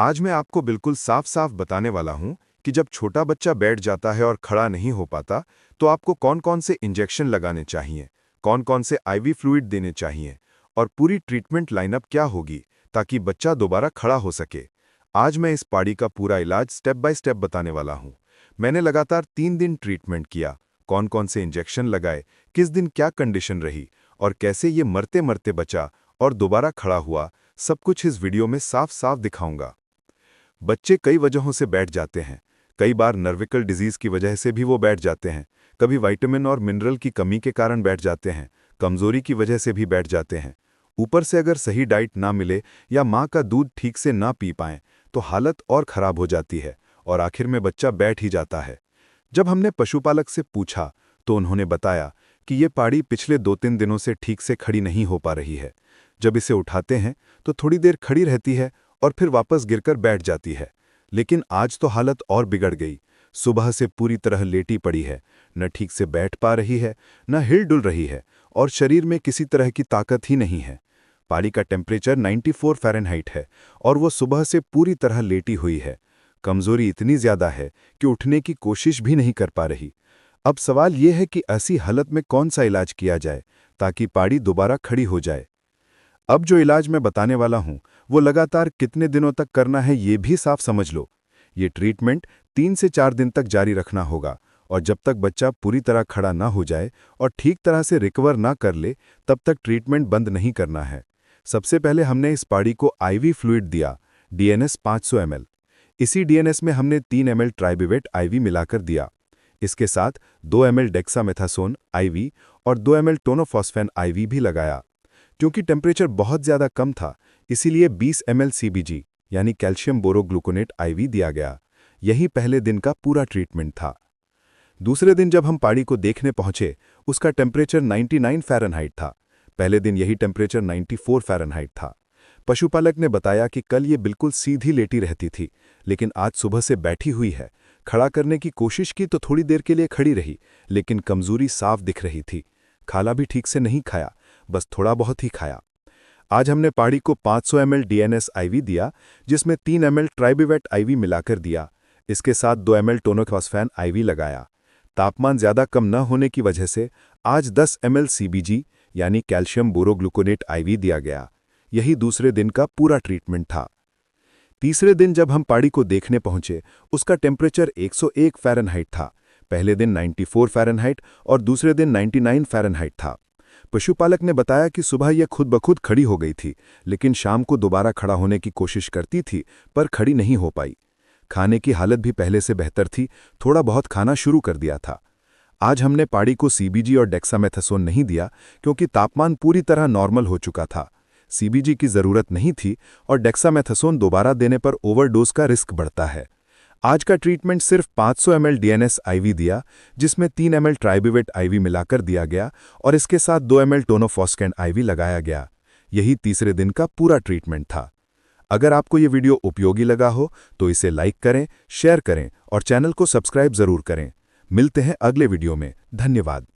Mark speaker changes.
Speaker 1: आज मैं आपको बिल्कुल साफ-साफ बताने वाला हूं कि जब छोटा बच्चा बैठ जाता है और खड़ा नहीं हो पाता, तो आपको कौन-कौन से इंजेक्शन लगाने चाहिए, कौन-कौन से आईवी फ्लूइड देने चाहिए और पूरी ट्रीटमेंट लाइनअप क्या होगी ताकि बच्चा दोबारा खड़ा हो सके। आज मैं इस पाड़ी का पूरा इलाज स्टेप बाय स्टेप बताने वाला हूं। मैंने लगातार 3 दिन ट्रीटमेंट किया, कौन-कौन से इंजेक्शन लगाए, किस दिन क्या कंडीशन रही और कैसे ये मरते-मरते बचा और दोबारा खड़ा हुआ, सब कुछ इस वीडियो में साफ-साफ दिखाऊंगा। बच्चे कई वजहों से बैठ जाते हैं। कई बार नर्विकल डिजीज की वजह से भी वो बैठ जाते हैं। कभी विटामिन और मिनरल की कमी के कारण बैठ जाते हैं। कमजोरी की वजह से भी बैठ जाते हैं। ऊपर से अगर सही डाइट ना मिले या माँ का दूध ठीक से ना पी पाएं, तो हालत और खराब हो जाती है और आखिर में बच्चा बैठ ही जाता है। जब हमने पशुपालक से पूछा, तो उन्होंने बताया कि ये पाड़ी पिछले 2-3 दिनों से ठीक से खड़ी नहीं हो पा रही है। जब इसे उठाते हैं, तो थोड़ी देर खड़ी रहती है और फिर वापस गिरकर बैठ जाती है। लेकिन आज तो हालत और बिगड़ गई। सुबह से पूरी तरह लेटी पड़ी है, न ठीक से बैठ पा रही है, न हिल-डुल रही है और शरीर में किसी तरह की ताकत ही नहीं है। पाड़ी का टेम्परेचर 94 फ़ारेनहाइट है और वो सुबह से पूरी तरह लेटी हुई है। कमजोरी इतनी ज्यादा है कि उठने की कोशिश भी नहीं कर पा रही। अब सवाल ये है कि ऐसी हालत में कौन सा इलाज किया जाए ताकि पाड़ी दोबारा खड़ी हो जाए। अब जो इलाज मैं बताने वाला हूं, वो लगातार कितने दिनों तक करना है ये भी साफ समझ लो। ये ट्रीटमेंट 3 से 4 दिन तक जारी रखना होगा और जब तक बच्चा पूरी तरह खड़ा ना हो जाए और ठीक तरह से रिकवर ना कर ले, तब तक ट्रीटमेंट बंद नहीं करना है। सबसे पहले हमने इस पाड़ी को आईवी फ्लूइड दिया, डीएनएस 500 ml। इसी डीएनएस में हमने 3 ml ट्राइबिवेट आईवी मिलाकर दिया। इसके साथ 2 ml डेक्सामेथासोन आईवी और 2 ml टोनोफॉस्फेन आईवी भी लगाया। क्योंकि टेम्परेचर बहुत ज़्यादा कम था, इसीलिए 20 ml सीबीजी यानी कैल्शियम बोरोग्लूकोनेट आईवी दिया गया। यही पहले दिन का पूरा ट्रीटमेंट था। दूसरे दिन जब हम पाड़ी को देखने पहुंचे, उसका टेम्परेचर 99 फ़ारेनहाइट था। पहले दिन यही टेम्परेचर 94 फ़ारेनहाइट था। पशुपालक ने बताया कि कल ये बिल्कुल सीधी लेटी रहती थी, लेकिन आज सुबह से बैठी हुई है। खड़ा करने की कोशिश की तो थोड़ी देर के लिए खड़ी रही, लेकिन कमजोरी साफ दिख रही थी। खाना भी ठीक से नहीं खाया, बस थोड़ा बहुत ही खाया। आज हमने पाड़ी को 500 ml डीएनएस आईवी दिया, जिसमें 3 ml ट्राइबिवेट आईवी मिलाकर दिया। इसके साथ 2 ml टोनोफॉस्फेन आईवी लगाया। तापमान ज़्यादा कम न होने की वजह से आज 10 ml सीबीजी यानी कैल्शियम बोरोग्लूकोनेट आईवी दिया गया। यही दूसरे दिन का पूरा ट्रीटमेंट था। तीसरे दिन जब हम पाड़ी को देखने पहुंचे, उसका टेम्परेचर 101 फ़ारेनहाइट था। पहले दिन 94 फ़ारेनहाइट और दूसरे दिन 99 फ़ारेनहाइट था। पशुपालक ने बताया कि सुबह यह खुद ब खुद खड़ी हो गई थी, लेकिन शाम को दोबारा खड़ा होने की कोशिश करती थी, पर खड़ी नहीं हो पाई। खाने की हालत भी पहले से बेहतर थी, थोड़ा बहुत खाना शुरू कर दिया था। आज हमने पाड़ी को सीबीजी और डेक्सामेथासोन नहीं दिया, क्योंकि तापमान पूरी तरह नॉर्मल हो चुका था। सीबीजी की ज़रूरत नहीं थी और डेक्सामेथासोन दोबारा देने पर ओवरडोज का रिस्क बढ़ता है। आज का ट्रीटमेंट सिर्फ 500 ml डीएनएस आईवी दिया, जिसमें 3 ml ट्राइबिवेट आईवी मिलाकर दिया गया और इसके साथ 2 ml टोनोफॉस्फेन आईवी लगाया गया। यही तीसरे दिन का पूरा ट्रीटमेंट था। अगर आपको ये वीडियो उपयोगी लगा हो तो इसे लाइक करें, शेयर करें और चैनल को सब्सक्राइब जरूर करें। मिलते हैं अगले वीडियो में। धन्यवाद।